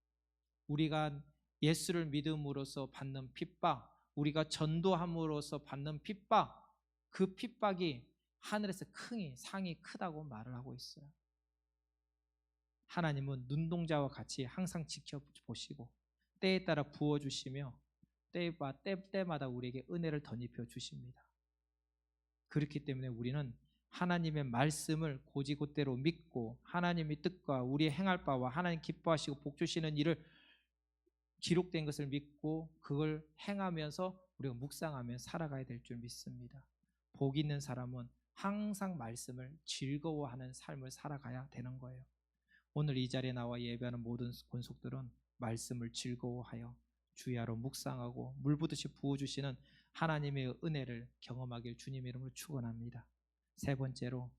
우리가 예수를 믿음으로써 받는 핍박, 우리가 전도함으로써 받는 핍박, 그 핍박이 하늘에서 상이 크다고 말을 하고 있어요. 하나님은 눈동자와 같이 항상 지켜보시고 때에 따라 부어주시며 때마다 우리에게 은혜를 덧입혀 주십니다. 그렇기 때문에 우리는 하나님의 말씀을 고지곳대로 믿고 하나님의 뜻과 우리의 행할 바와 하나님 기뻐하시고 복 주시는 일을 기록된 것을 믿고 그걸 행하면서 우리가 묵상하며 살아가야 될 줄 믿습니다. 복 있는 사람은 항상 말씀을 즐거워하는 삶을 살아가야 되는 거예요. 오늘 이 자리에 나와 예배하는 모든 권속들은 말씀을 즐거워하여 주야로 묵상하고 물 부듯이 부어주시는 하나님의 은혜를 경험하길 주님의 이름으로 축원합니다. 세 번째로,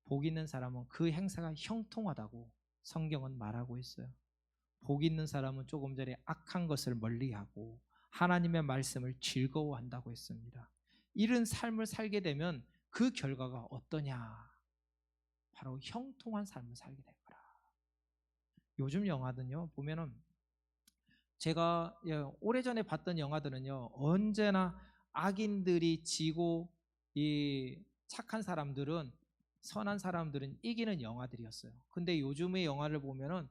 복 있는 사람은 그 행사가 형통하다고 성경은 말하고 있어요. 복 있는 사람은 조금 전에 악한 것을 멀리하고 하나님의 말씀을 즐거워한다고 했습니다. 이런 삶을 살게 되면 그 결과가 어떠냐? 바로 형통한 삶을 살게 될 거라. 요즘 영화는요 보면은 제가 오래전에 봤던 영화들은요 언제나 악인들이 지고 이 착한 사람들은, 선한 사람들은 이기는 영화들이었어요. 근데 요즘의 영화를 보면은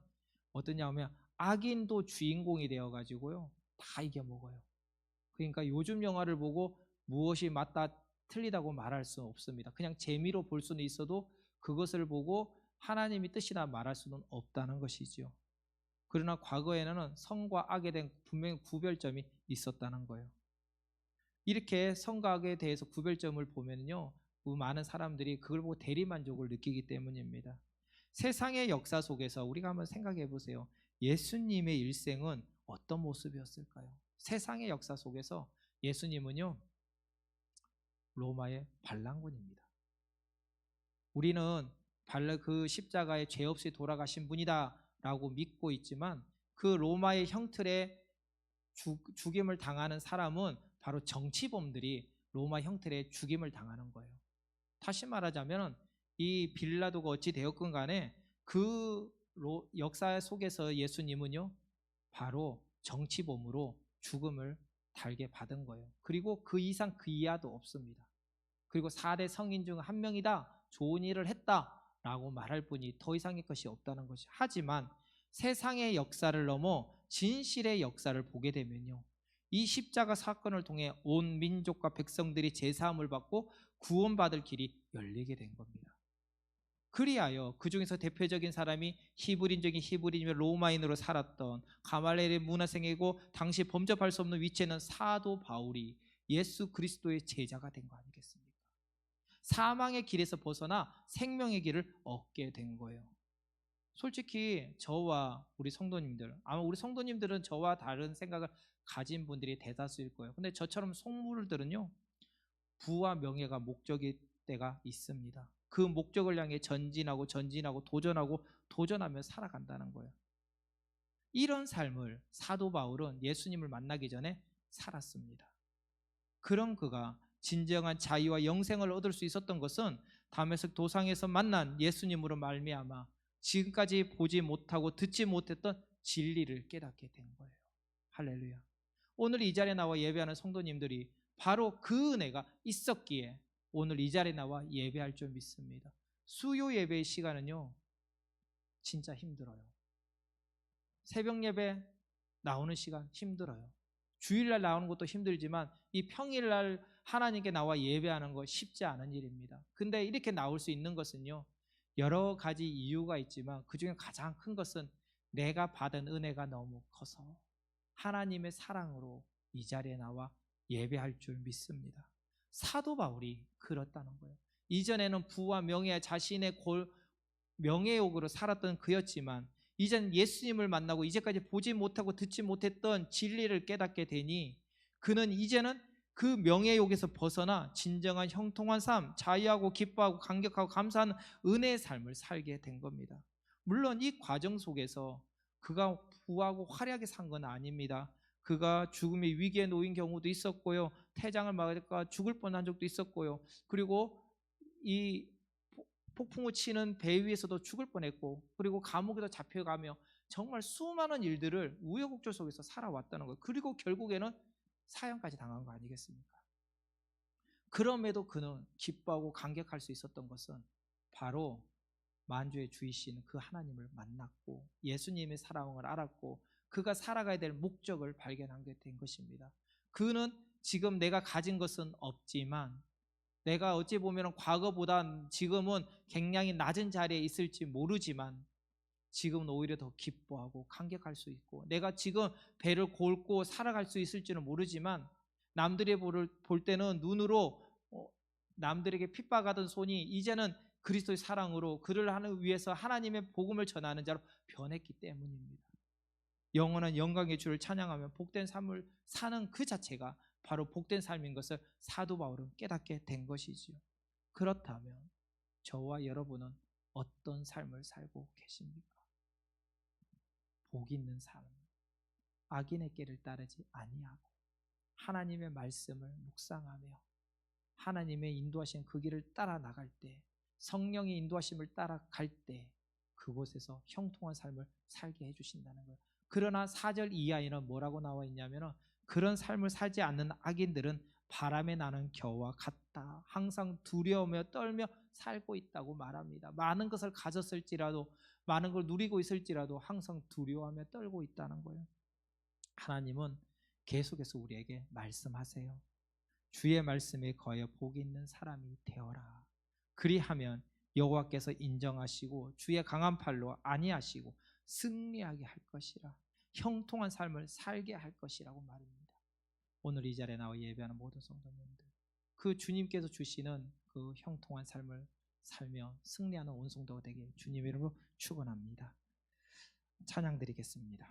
어떠냐면 악인도 주인공이 되어 가지고요 다 이겨먹어요. 그러니까 요즘 영화를 보고 무엇이 맞다 틀리다고 말할 수 없습니다. 그냥 재미로 볼 수는 있어도 그것을 보고 하나님의 뜻이나 말할 수는 없다는 것이죠. 그러나 과거에는 선과 악에 대한 분명히 구별점이 있었다는 거예요. 이렇게 선과 악에 대해서 구별점을 보면요 많은 사람들이 그걸 보고 대리만족을 느끼기 때문입니다. 세상의 역사 속에서 우리가 한번 생각해 보세요. 예수님의 일생은 어떤 모습이었을까요? 세상의 역사 속에서 예수님은요 로마의 반란군입니다. 우리는 그 십자가에 죄 없이 돌아가신 분이다 라고 믿고 있지만 그 로마의 형틀에 죽임을 당하는 사람은 바로 정치범들이 로마 형틀에 죽임을 당하는 거예요. 다시 말하자면 이 빌라도가 어찌 되었건 간에 그 역사 속에서 예수님은요 바로 정치범으로 죽음을 달게 받은 거예요. 그리고 그 이상 그 이하도 없습니다. 그리고 4대 성인 중 한 명이다, 좋은 일을 했다라고 말할 뿐이 더 이상의 것이 없다는 것이. 하지만 세상의 역사를 넘어 진실의 역사를 보게 되면요 이 십자가 사건을 통해 온 민족과 백성들이 제사함을 받고 구원받을 길이 열리게 된 겁니다. 그리하여 그 중에서 대표적인 사람이 히브리인 중에 히브리인이며 로마인으로 살았던 가말리엘의 문화생이고 당시 범접할 수 없는 위치에 있는 사도 바울이 예수 그리스도의 제자가 된 거 아니겠습니까? 사망의 길에서 벗어나 생명의 길을 얻게 된 거예요. 솔직히 저와 우리 성도님들, 아마 우리 성도님들은 저와 다른 생각을 가진 분들이 대다수일 거예요. 근데 저처럼 속물들은요 부와 명예가 목적일 때가 있습니다. 그 목적을 향해 전진하고 도전하며 살아간다는 거예요. 이런 삶을 사도 바울은 예수님을 만나기 전에 살았습니다. 그런 그가 진정한 자유와 영생을 얻을 수 있었던 것은 다메섹 도상에서 만난 예수님으로 말미암아 지금까지 보지 못하고 듣지 못했던 진리를 깨닫게 된 거예요. 할렐루야. 오늘 이 자리에 나와 예배하는 성도님들이 바로 그 은혜가 있었기에 오늘 이 자리에 나와 예배할 줄 믿습니다. 수요 예배의 시간은요 진짜 힘들어요. 새벽 예배 나오는 시간 힘들어요. 주일날 나오는 것도 힘들지만 이 평일날 하나님께 나와 예배하는 거 쉽지 않은 일입니다. 근데 이렇게 나올 수 있는 것은요 여러 가지 이유가 있지만 그중에 가장 큰 것은 내가 받은 은혜가 너무 커서 하나님의 사랑으로 이 자리에 나와 예배할 줄 믿습니다. 사도 바울이 그렇다는 거예요. 이전에는 부와 명예, 자신의 명예욕으로 살았던 그였지만 이젠 예수님을 만나고 이제까지 보지 못하고 듣지 못했던 진리를 깨닫게 되니 그는 이제는 그 명예욕에서 벗어나 진정한 형통한 삶, 자유하고 기뻐하고 감격하고 감사하는 은혜의 삶을 살게 된 겁니다. 물론 이 과정 속에서 그가 부하고 화려하게 산 건 아닙니다. 그가 죽음의 위기에 놓인 경우도 있었고요, 태장을 맞을까 죽을 뻔한 적도 있었고요, 그리고 이 폭풍우 치는 배 위에서도 죽을 뻔했고, 그리고 감옥에도 잡혀가며 정말 수많은 일들을 우여곡절 속에서 살아왔다는 거예요. 그리고 결국에는 사형까지 당한 거 아니겠습니까? 그럼에도 그는 기뻐하고 감격할 수 있었던 것은 바로 만주의 주이신 그 하나님을 만났고 예수님의 사랑을 알았고 그가 살아가야 될 목적을 발견하게 된 것입니다. 그는 지금 내가 가진 것은 없지만 내가 어찌 보면 과거보다 지금은 굉장히 낮은 자리에 있을지 모르지만 지금은 오히려 더 기뻐하고 감격할 수 있고, 내가 지금 배를 골고 살아갈 수 있을지는 모르지만 남들이 볼 때는 눈으로 남들에게 핍박하던 손이 이제는 그리스도의 사랑으로 그를 하는 위해서 하나님의 복음을 전하는 자로 변했기 때문입니다. 영원한 영광의 주를 찬양하며 복된 삶을 사는 그 자체가 바로 복된 삶인 것을 사도 바울은 깨닫게 된 것이지요. 그렇다면 저와 여러분은 어떤 삶을 살고 계십니까? 복 있는 삶, 악인의 길을 따르지 아니하고 하나님의 말씀을 묵상하며 하나님의 인도하신 그 길을 따라 나갈 때, 성령의 인도하심을 따라갈 때 그곳에서 형통한 삶을 살게 해주신다는 거예요. 그러나 4절 이하에는 뭐라고 나와 있냐면, 그런 삶을 살지 않는 악인들은 바람에 나는 겨와 같다, 항상 두려우며 떨며 살고 있다고 말합니다. 많은 것을 가졌을지라도, 많은 걸 누리고 있을지라도 항상 두려워하며 떨고 있다는 거예요. 하나님은 계속해서 우리에게 말씀하세요. 주의 말씀에 거하여 복이 있는 사람이 되어라. 그리하면 여호와께서 인정하시고 주의 강한 팔로 안위하시고 승리하게 할 것이라, 형통한 삶을 살게 할 것이라고 말입니다. 오늘 이 자리에 나와 예배하는 모든 성도님들, 그 주님께서 주시는 그 형통한 삶을 살며 승리하는 온 성도가 되길 주님의 이름으로 축원합니다. 찬양 드리겠습니다.